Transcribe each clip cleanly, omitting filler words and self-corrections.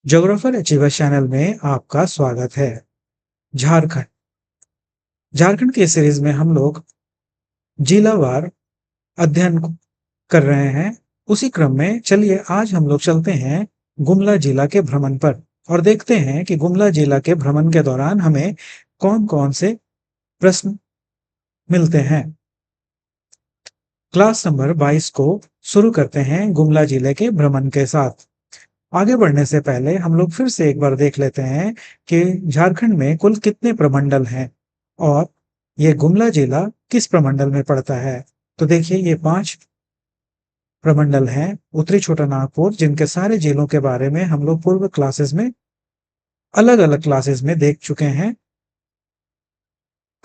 Geographer achiever channel में आपका स्वागत है। झारखंड झारखंड के सीरीज में हम लोग जिलावार अध्ययन कर रहे हैं। उसी क्रम में चलिए आज हम लोग चलते हैं गुमला जिला के भ्रमण पर और देखते हैं कि गुमला जिला के भ्रमण के दौरान हमें कौन-कौन से प्रश्न मिलते हैं। क्लास नंबर 22 को शुरू करते हैं गुमला जिले के भ्रमण के साथ। आगे बढ़ने से पहले हम लोग फिर से एक बार देख लेते हैं कि झारखंड में कुल कितने प्रमंडल हैं और ये गुमला जिला किस प्रमंडल में पड़ता है। तो देखिए ये 5 प्रमंडल हैं उत्तरी छोटा नागपुर, जिनके सारे जिलों के बारे में हम लोग पूर्व क्लासेस में अलग-अलग क्लासेस में देख चुके हैं।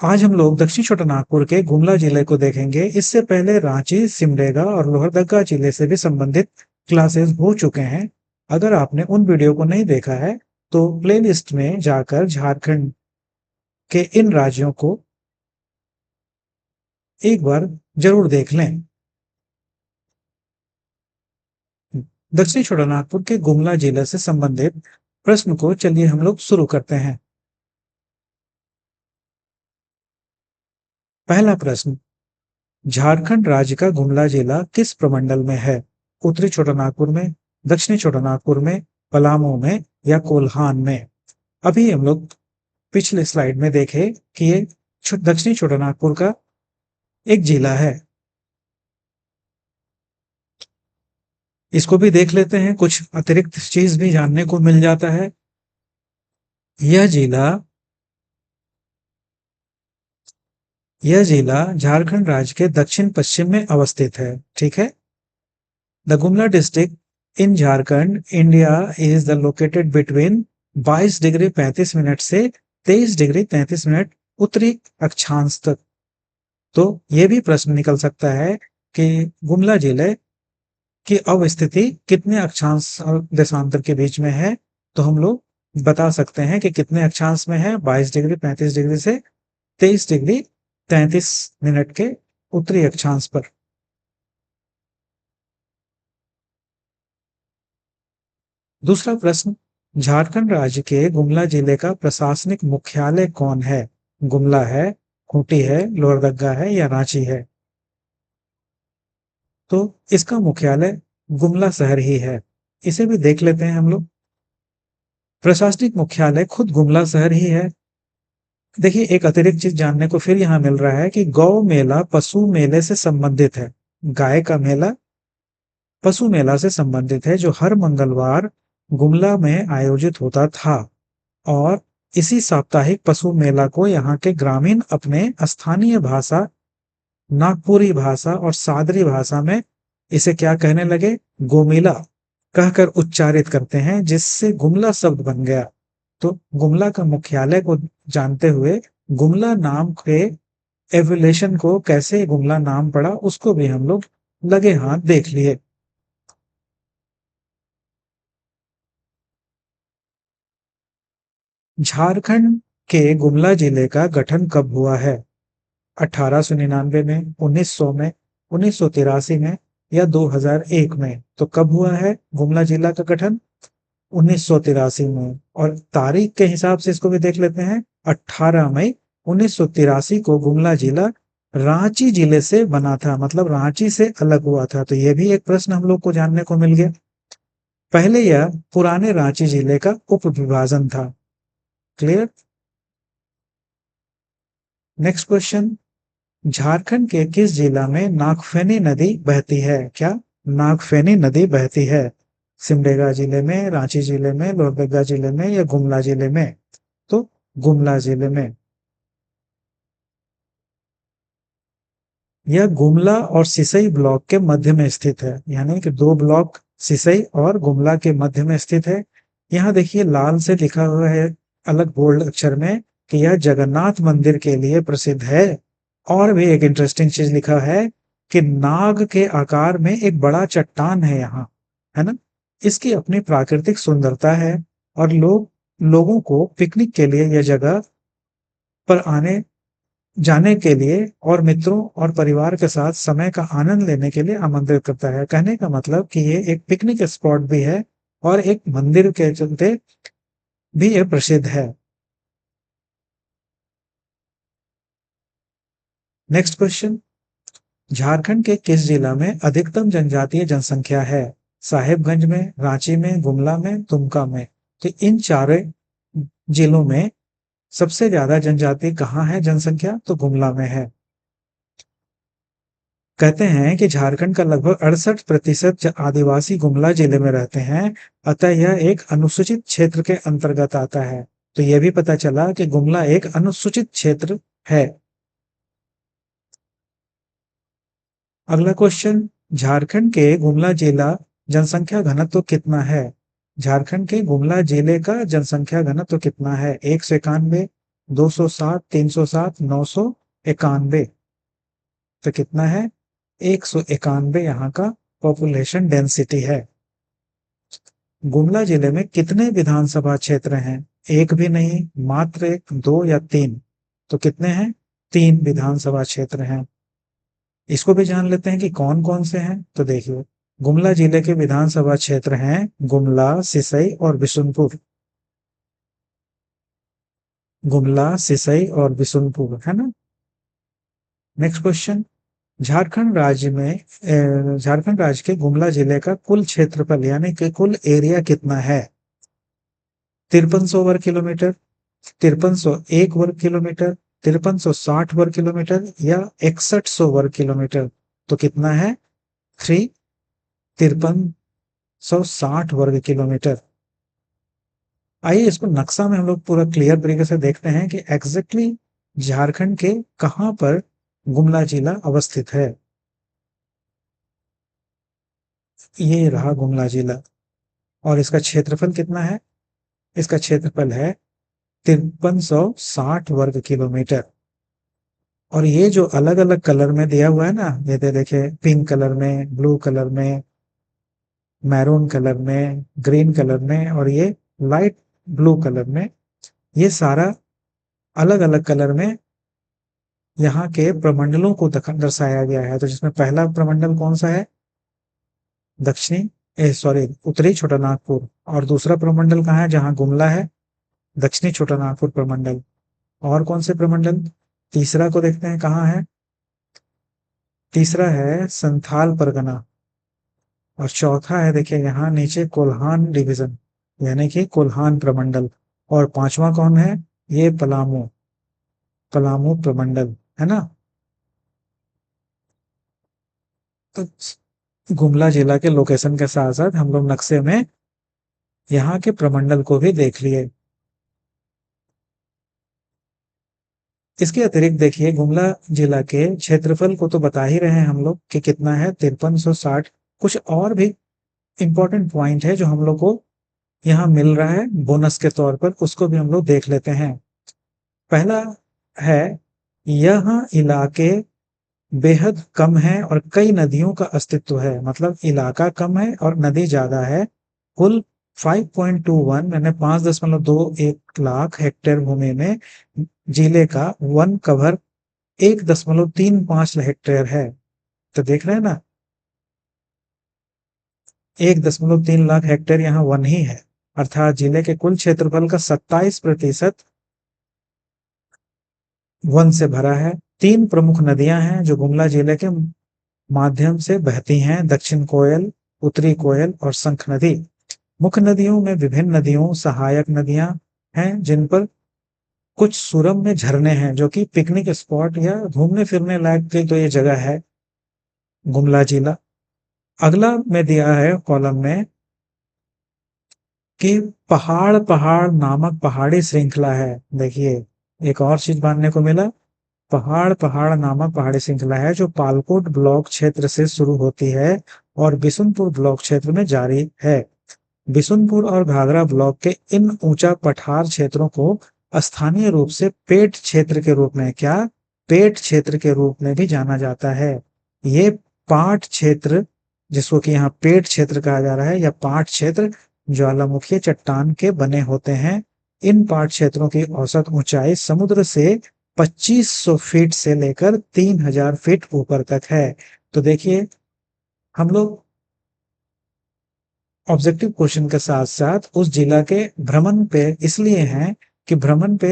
आज हम लोग दक्षिण छोटा नागपुर के गुमला जिले को देखेंगे। इससे पहले रांची, सिमडेगा और लोहरदगा जिले से भी संबंधित क्लासेस हो चुके हैं। अगर आपने उन वीडियो को नहीं देखा है तो प्लेलिस्ट में जाकर झारखंड के इन राज्यों को एक बार जरूर देख लें। दक्षिण छोटा नागपुर के गुमला जिले से संबंधित प्रश्न को चलिए हम लोग शुरू करते हैं। पहला प्रश्न, झारखंड राज्य का गुमला जिला किस प्रमंडल में है? उत्तरी छोटा नागपुर में, दक्षिणी छोटा नागपुर में, पलामू में या कोल्हान में? अभी हम लोग पिछले स्लाइड में देखे कि ये दक्षिणी छोटा नागपुर का एक जिला है। इसको भी देख लेते हैं, कुछ अतिरिक्त चीज भी जानने को मिल जाता है। यह जिला झारखंड राज्य के दक्षिण पश्चिम में अवस्थित है। ठीक है। The Gumla district in Jharkhand India is the located between 22 degree 35 minute से 23 डिग्री 33 मिनट उत्तरी अक्षांश तक। तो यह भी प्रश्न निकल सकता है कि गुमला जिले की अवस्थिति कितने अक्षांश और देशांतर के बीच में है। तो हम लोग बता सकते हैं कि कितने अक्षांश में है, 22 डिग्री 35 डिग्री से 23 डिग्री 33 मिनट के उत्तरी अक्षांश पर। दूसरा प्रश्न, झारखंड राज्य के गुमला जिले का प्रशासनिक मुख्यालय कौन है? गुमला है, खूंटी है, लोहरदगा है या रांची है? तो इसका मुख्यालय गुमला शहर ही है। इसे भी देख लेते हैं हम लोग। प्रशासनिक मुख्यालय खुद गुमला शहर ही है। देखिए एक अतिरिक्त चीज जानने को फिर यहाँ मिल रहा है कि गौ मेला पशु मेले से संबंधित है। गाय का मेला पशु मेला से संबंधित है, जो हर मंगलवार गुमला में आयोजित होता था। और इसी साप्ताहिक पशु मेला को यहाँ के ग्रामीण अपने स्थानीय भाषा, नागपुरी भाषा और सादरी भाषा में इसे क्या कहने लगे? गोमेला कहकर उच्चारित करते हैं, जिससे गुमला शब्द बन गया। तो गुमला का मुख्यालय को जानते हुए गुमला नाम के एवोल्यूशन को, कैसे गुमला नाम पड़ा, उसको भी हम लोग लगे हाथ देख लिए। झारखंड के गुमला जिले का गठन कब हुआ है? 1899 में, 1900 में, 1983 में या 2001 में? तो कब हुआ है गुमला जिला का गठन? 1983 में। और तारीख के हिसाब से इसको भी देख लेते हैं। 18 मई 1983 को गुमला जिला रांची जिले से बना था, मतलब रांची से अलग हुआ था। तो यह भी एक प्रश्न हम लोग को जानने को मिल गया। पहले यह पुराने रांची जिले का उप विभाजन था। क्लियर। नेक्स्ट क्वेश्चन, झारखंड के किस जिला में नागफेनी नदी बहती है? क्या नागफेनी नदी बहती है? सिमडेगा जिले में, रांची जिले में, लोहरदगा जिले में या गुमला जिले में? तो गुमला जिले में। यह गुमला और सिसई ब्लॉक के मध्य में स्थित है, यानी कि 2 ब्लॉक सिसई और गुमला के मध्य में स्थित है। यहाँ देखिए लाल से लिखा हुआ है अलग बोल्ड अक्षर में कि यह जगन्नाथ मंदिर के लिए प्रसिद्ध है। और भी एक इंटरेस्टिंग चीज लिखा है कि नाग के आकार में एक बड़ा चट्टान है यहाँ, है ना। इसकी अपनी प्राकृतिक सुंदरता है और लोगों को पिकनिक के लिए यह जगह पर आने जाने के लिए और मित्रों और परिवार के साथ समय का आनंद लेने के लिए आमंत्रित करता है। कहने का मतलब कि ये एक पिकनिक स्पॉट भी है और एक मंदिर के चलते भी ये प्रसिद्ध है। नेक्स्ट क्वेश्चन, झारखंड के किस जिला में अधिकतम जनजातीय जनसंख्या है? साहेबगंज में, रांची में, गुमला में, दुमका में। तो इन चारों जिलों में सबसे ज्यादा जनजाति कहाँ है जनसंख्या? तो गुमला में है। कहते हैं कि झारखंड का लगभग 68% आदिवासी गुमला जिले में रहते हैं, अतः यह एक अनुसूचित क्षेत्र के अंतर्गत आता है। तो यह भी पता चला कि गुमला एक अनुसूचित क्षेत्र है। अगला क्वेश्चन, झारखंड के गुमला जिला जनसंख्या घनत्व कितना है? झारखंड के गुमला जिले का जनसंख्या घनत्व कितना है? 191, 207, 307, 991। तो कितना है? 191 यहाँ का पॉपुलेशन डेंसिटी है। गुमला जिले में कितने विधानसभा क्षेत्र हैं? एक भी नहीं, मात्र एक, दो या तीन? तो कितने हैं? 3 विधानसभा क्षेत्र हैं। इसको भी जान लेते हैं कि कौन कौन से हैं। तो देखिए, गुमला जिले के विधानसभा क्षेत्र हैं गुमला, सिसई और बिशुनपुर। गुमला, सिसई और बिशुनपुर, है ना। नेक्स्ट क्वेश्चन, झारखंड राज्य के गुमला जिले का कुल क्षेत्रफल यानी कि कुल एरिया कितना है? 5300 वर्ग किलोमीटर, 5301 वर्ग किलोमीटर, 5360 वर्ग किलोमीटर या 6100 वर्ग किलोमीटर? तो कितना है? 5360 वर्ग किलोमीटर। आइए इसको नक्शा में हम लोग पूरा क्लियर तरीके से देखते हैं कि एग्जैक्टली झारखंड के कहां पर गुमला जिला अवस्थित है। ये रहा गुमला जिला और इसका क्षेत्रफल कितना है? इसका क्षेत्रफल है 5360 वर्ग किलोमीटर। और ये जो अलग अलग कलर में दिया हुआ है ना, ये देखिए, पिंक कलर में, ब्लू कलर में, मैरून कलर में, ग्रीन कलर में और ये लाइट ब्लू कलर में, ये सारा अलग अलग कलर में यहाँ के प्रमंडलों को दर्शाया गया है। तो जिसमें पहला प्रमंडल कौन सा है? उत्तरी छोटानागपुर। और दूसरा प्रमंडल कहाँ है जहां गुमला है? दक्षिणी छोटानागपुर प्रमंडल। और कौन से प्रमंडल? तीसरा को देखते हैं कहाँ है। तीसरा है संथाल परगना। और चौथा है, देखिए यहाँ नीचे, कोल्हान डिवीजन यानी कि कोल्हान प्रमंडल। और पांचवा कौन है? ये पलामू, पलामू प्रमंडल, है ना। तो गुमला जिला के लोकेशन के साथ साथ हम लोग नक्शे में यहाँ के प्रमंडल को भी देख लिए। इसके अतिरिक्त देखिए, गुमला जिला के क्षेत्रफल को तो बता ही रहे हैं हम लोग कि कितना है, 5360। कुछ और भी इंपॉर्टेंट पॉइंट है जो हम लोग को यहाँ मिल रहा है बोनस के तौर पर, उसको भी हम लोग देख लेते हैं। पहला है, यह इलाके बेहद कम है और कई नदियों का अस्तित्व है। मतलब इलाका कम है और नदी ज्यादा है। कुल 5.21 मैंने 5.21 लाख हेक्टेयर भूमि में जिले का वन कवर 1.35 हेक्टेयर है। तो देख रहे हैं ना, 1.3 लाख हेक्टेयर यहाँ वन ही है। अर्थात जिले के कुल क्षेत्रफल का 27% वन से भरा है। 3 प्रमुख नदियां हैं जो गुमला जिले के माध्यम से बहती हैं, दक्षिण कोयल, उत्तरी कोयल और शंख नदी। मुख्य नदियों में विभिन्न नदियों, सहायक नदियां हैं जिन पर कुछ सुरम में झरने हैं, जो कि पिकनिक स्पॉट या घूमने फिरने लायक की तो ये जगह है गुमला जिला। अगला में दिया है कॉलम में कि पहाड़ पहाड़ नामक पहाड़ी श्रृंखला है। देखिए, एक और चीज जानने को मिला, पहाड़ पहाड़ नामक पहाड़ी श्रृंखला है जो पालकोट ब्लॉक क्षेत्र से शुरू होती है और बिशुनपुर ब्लॉक क्षेत्र में जारी है। बिशुनपुर और घाघरा ब्लॉक के इन ऊंचा पठार क्षेत्रों को स्थानीय रूप से पेट क्षेत्र के रूप में, क्या? पेट क्षेत्र के रूप में भी जाना जाता है। ये पाट क्षेत्र, जिसको कि यहाँ पेट क्षेत्र कहा जा रहा है, या पाट क्षेत्र, ज्वालामुखी चट्टान के बने होते हैं। इन पाट क्षेत्रों की औसत ऊंचाई समुद्र से 2500 फीट से लेकर 3000 फीट ऊपर तक है। तो देखिए, हम लोग ऑब्जेक्टिव क्वेश्चन के साथ साथ उस जिला के भ्रमण पे इसलिए हैं कि भ्रमण पे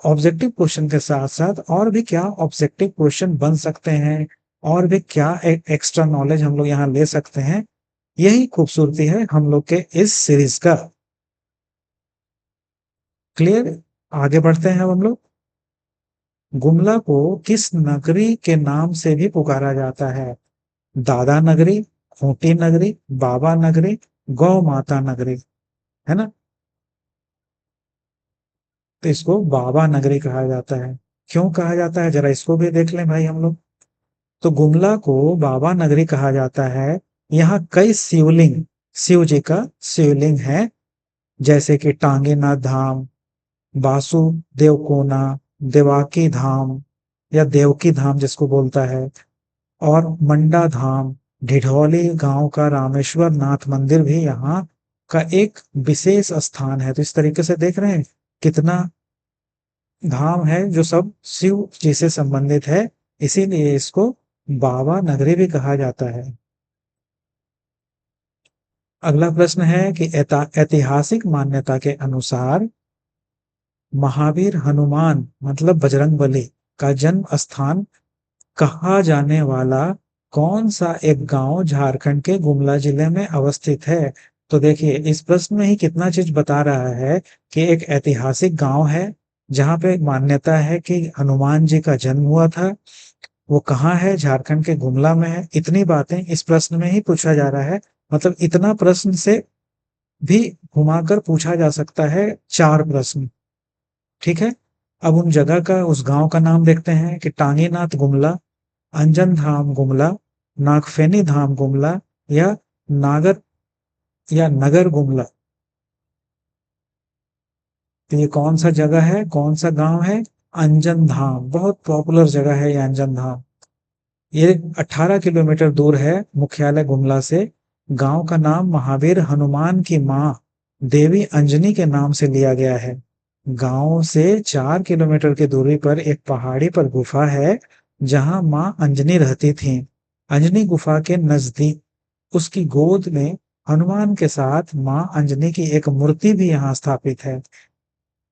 ऑब्जेक्टिव क्वेश्चन के साथ साथ और भी क्या ऑब्जेक्टिव क्वेश्चन बन सकते हैं, और भी क्या एक्स्ट्रा नॉलेज हम लोग यहाँ ले सकते हैं। यही खूबसूरती है हम लोग के इस सीरीज का। क्लियर? आगे बढ़ते हैं अब हम लोग। गुमला को किस नगरी के नाम से भी पुकारा जाता है? दादा नगरी, खूंटी नगरी, बाबा नगरी, गौ माता नगरी, है ना? तो इसको बाबा नगरी कहा जाता है। क्यों कहा जाता है, जरा इसको भी देख लें भाई हम लोग। तो गुमला को बाबा नगरी कहा जाता है, यहाँ कई शिवलिंग, शिव जी का शिवलिंग है, जैसे कि टांगेनाथ धाम, वासुदेव कोना, देवाकी धाम या देवकी धाम जिसको बोलता है, और मंडा धाम, ढिढोली गांव का रामेश्वर नाथ मंदिर भी यहाँ का एक विशेष स्थान है। तो इस तरीके से देख रहे हैं कितना धाम है जो सब शिव जी से संबंधित है, इसीलिए इसको बाबा नगरी भी कहा जाता है। अगला प्रश्न है कि ऐतिहासिक मान्यता के अनुसार महावीर हनुमान मतलब बजरंगबली का जन्म स्थान कहा जाने वाला कौन सा एक गांव झारखंड के गुमला जिले में अवस्थित है? तो देखिए इस प्रश्न में ही कितना चीज बता रहा है कि एक ऐतिहासिक गांव है जहां पे मान्यता है कि हनुमान जी का जन्म हुआ था, वो कहाँ है? झारखंड के गुमला में है। इतनी बातें इस प्रश्न में ही पूछा जा रहा है, मतलब इतना प्रश्न से भी घुमाकर पूछा जा सकता है 4 प्रश्न। ठीक है, अब उन जगह का, उस गांव का नाम देखते हैं कि टांगीनाथ गुमला, अंजन धाम गुमला, नागफेनी धाम गुमला, या नागर या नगर गुमला। तो ये कौन सा जगह है, कौन सा गांव है? अंजन धाम, बहुत पॉपुलर जगह है ये अंजन धाम। ये 18 किलोमीटर दूर है मुख्यालय गुमला से। गांव का नाम महावीर हनुमान की मां देवी अंजनी के नाम से लिया गया है। गांव से 4 किलोमीटर की दूरी पर एक पहाड़ी पर गुफा है जहां मां अंजनी रहती थीं। अंजनी गुफा के नजदीक उसकी गोद में हनुमान के साथ मां अंजनी की एक मूर्ति भी यहाँ स्थापित है।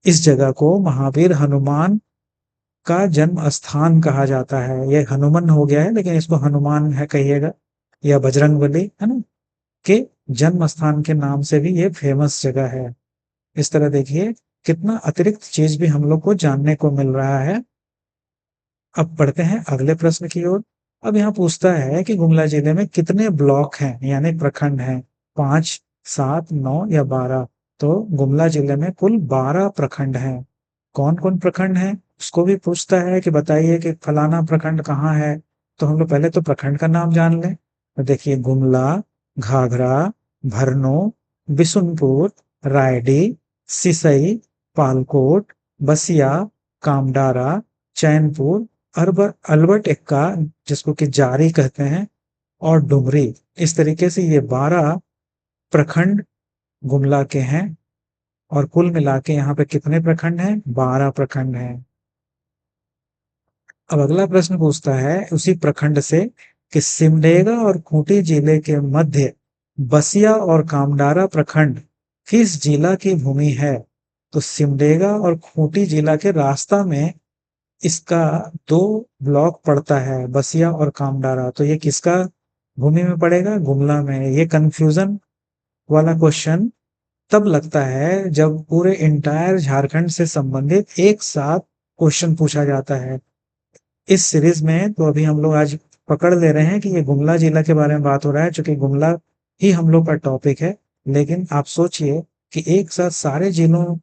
इस जगह को महावीर हनुमान का जन्म स्थान कहा जाता है। ये हनुमान हो गया है लेकिन इसको हनुमान है कहिएगा, या बजरंगबली, है ना, के जन्म स्थान के नाम से भी ये फेमस जगह है। इस तरह देखिए कितना अतिरिक्त चीज भी हम लोग को जानने को मिल रहा है। अब बढ़ते हैं अगले प्रश्न की ओर। अब यहाँ पूछता है कि गुमला जिले में कितने ब्लॉक हैं यानी प्रखंड हैं? 5, 7, 9 या 12? तो गुमला जिले में कुल 12 प्रखंड हैं। कौन कौन प्रखंड हैं उसको भी पूछता है कि बताइए कि फलाना प्रखंड कहाँ है। तो हम लोग पहले तो प्रखंड का नाम जान लें। तो देखिए गुमला, घाघरा, भरनो, बिशुनपुर, रायडी, सिसई, पालकोट, बसिया, कामडारा, चैनपुर, अल्बर्ट एक्का जिसको कि जारी कहते हैं, और डुमरी। इस तरीके से ये 12 प्रखंड गुमला के हैं। और कुल मिला के यहाँ पे कितने प्रखंड हैं? 12 प्रखंड हैं। अब अगला प्रश्न पूछता है उसी प्रखंड से कि सिमडेगा और खूंटी जिले के मध्य बसिया और कामडारा प्रखंड किस जिला की भूमि है? तो सिमडेगा और खूंटी जिला के रास्ता में इसका 2 ब्लॉक पड़ता है, बसिया और कामडारा। तो ये किसका भूमि में पड़ेगा? गुमला में। ये कंफ्यूजन वाला क्वेश्चन तब लगता है जब पूरे इंटायर झारखंड से संबंधित एक साथ क्वेश्चन पूछा जाता है। इस सीरीज में तो अभी हम लोग आज पकड़ ले रहे हैं कि ये गुमला जिला के बारे में बात हो रहा है, चूंकि गुमला ही हम लोग का टॉपिक है। लेकिन आप सोचिए कि एक साथ सारे जिलों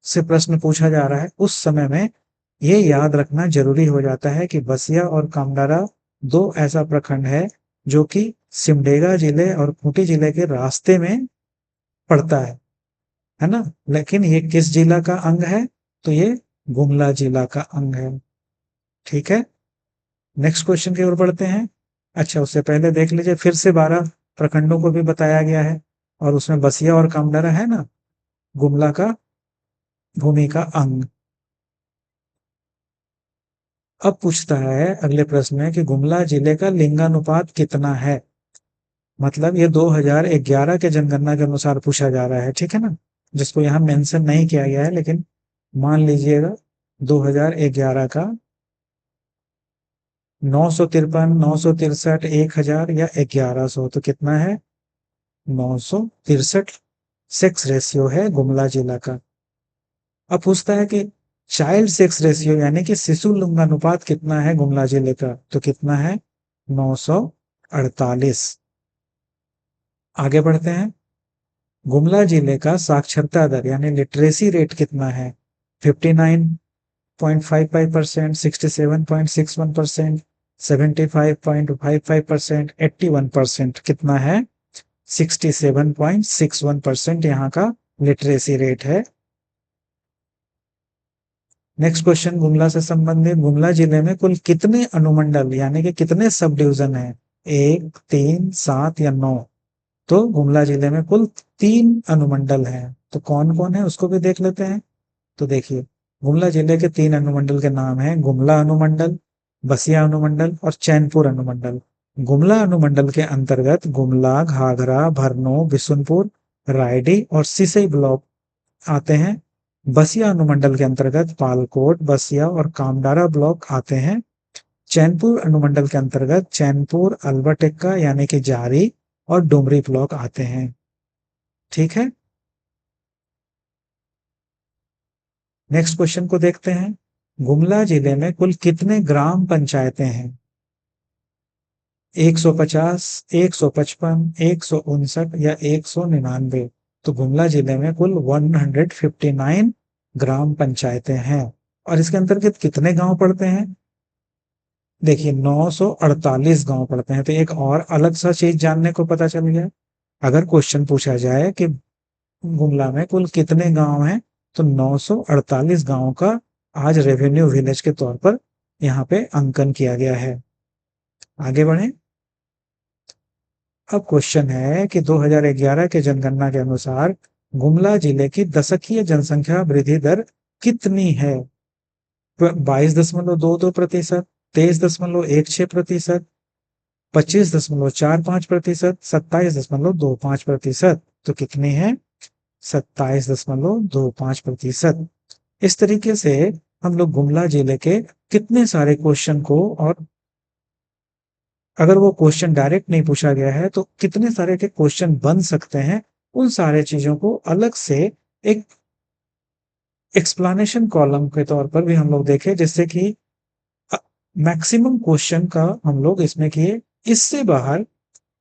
से प्रश्न पूछा जा रहा है, उस समय में ये याद रखना जरूरी हो जाता है कि बसिया और कामडारा 2 ऐसा प्रखंड है जो कि सिमडेगा जिले और खूंटी जिले के रास्ते में पड़ता है ना। लेकिन ये किस जिला का अंग है? तो ये गुमला जिला का अंग है। ठीक है, नेक्स्ट क्वेश्चन की ओर बढ़ते हैं। अच्छा, उससे पहले देख लीजिए फिर से 12 प्रखंडों को भी बताया गया है, और उसमें बसिया और कामडारा है ना गुमला का भूमि का अंग। अब पूछता है अगले प्रश्न में कि गुमला जिले का लिंगानुपात कितना है? मतलब ये 2011 के जनगणना के अनुसार पूछा जा रहा है, ठीक है ना, जिसको यहाँ मेंशन नहीं किया गया है, लेकिन मान लीजिएगा 2011 का 953, 963, 1000 या 1100, तो कितना है 963 सेक्स रेशियो है गुमला जिला का। अब पूछता है कि चाइल्ड सेक्स रेशियो यानी कि शिशु लिंगानुपात कितना है गुमला जिले का, तो कितना है 948। आगे बढ़ते हैं। गुमला जिले का साक्षरता दर यानी लिटरेसी रेट कितना है, 59.55%, 67.61%, 75.55%, 81%, कितना है 67.61% यहाँ का लिटरेसी रेट है। नेक्स्ट क्वेश्चन गुमला से संबंधित, गुमला जिले में कुल कितने अनुमंडल यानी कि कितने सब डिवीजन है, 1, 3, 7 या 9? तो गुमला जिले में कुल 3 अनुमंडल हैं। तो कौन कौन है उसको भी देख लेते हैं। तो देखिए, गुमला जिले के 3 अनुमंडल के नाम हैं गुमला अनुमंडल, बसिया अनुमंडल और चैनपुर अनुमंडल। गुमला अनुमंडल के अंतर्गत गुमला, घाघरा, भरनो, बिशुनपुर, रायडी और सिसई ब्लॉक आते हैं। बसिया अनुमंडल के अंतर्गत पालकोट, बसिया और कामडारा ब्लॉक आते हैं। चैनपुर अनुमंडल के अंतर्गत चैनपुर, अल्बर्ट यानी कि जारी और डुमरी ब्लॉक आते हैं। ठीक है, नेक्स्ट क्वेश्चन को देखते हैं। गुमला जिले में कुल कितने ग्राम पंचायतें हैं, 150, 155, 159 या 199? तो गुमला जिले में कुल 159 ग्राम पंचायतें हैं। और इसके अंतर्गत कितने गांव पड़ते हैं, देखिए 948 गांव पड़ते हैं। तो एक और अलग सा चीज जानने को पता चल गया। अगर क्वेश्चन पूछा जाए कि गुमला में कुल कितने गांव हैं, तो 948 गांवों का आज रेवेन्यू विलेज के तौर पर यहाँ पे अंकन किया गया है। आगे बढ़े। अब क्वेश्चन है कि 2011 के जनगणना के अनुसार गुमला जिले की दशकीय जनसंख्या वृद्धि दर कितनी है, 22.22%, 23.16%, 25.45%, 27.25%। तो कितनी है 27.25%। इस तरीके से हम लोग गुमला जिले के कितने सारे क्वेश्चन को, और अगर वो क्वेश्चन डायरेक्ट नहीं पूछा गया है तो कितने सारे के क्वेश्चन बन सकते हैं, उन सारे चीजों को अलग से एक एक्सप्लेनेशन कॉलम के तौर पर भी हम लोग देखें, जिससे कि मैक्सिमम क्वेश्चन का हम लोग इसमें किए। इससे बाहर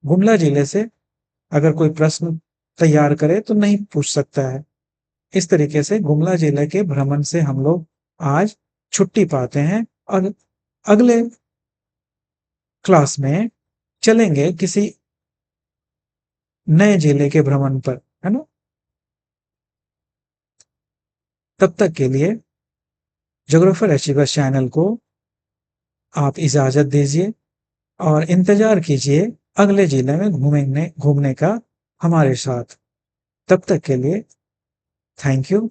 गुमला जिले से अगर कोई प्रश्न तैयार करे तो नहीं पूछ सकता है। इस तरीके से गुमला जिले के भ्रमण से हम लोग आज छुट्टी पाते हैं और अगले क्लास में चलेंगे किसी नए जिले के भ्रमण पर, है ना। तब तक के लिए ज्योग्राफर अचीवर्स चैनल को आप इजाजत दीजिए और इंतजार कीजिए अगले जिले में घूमने का हमारे साथ। तब तक के लिए थैंक यू।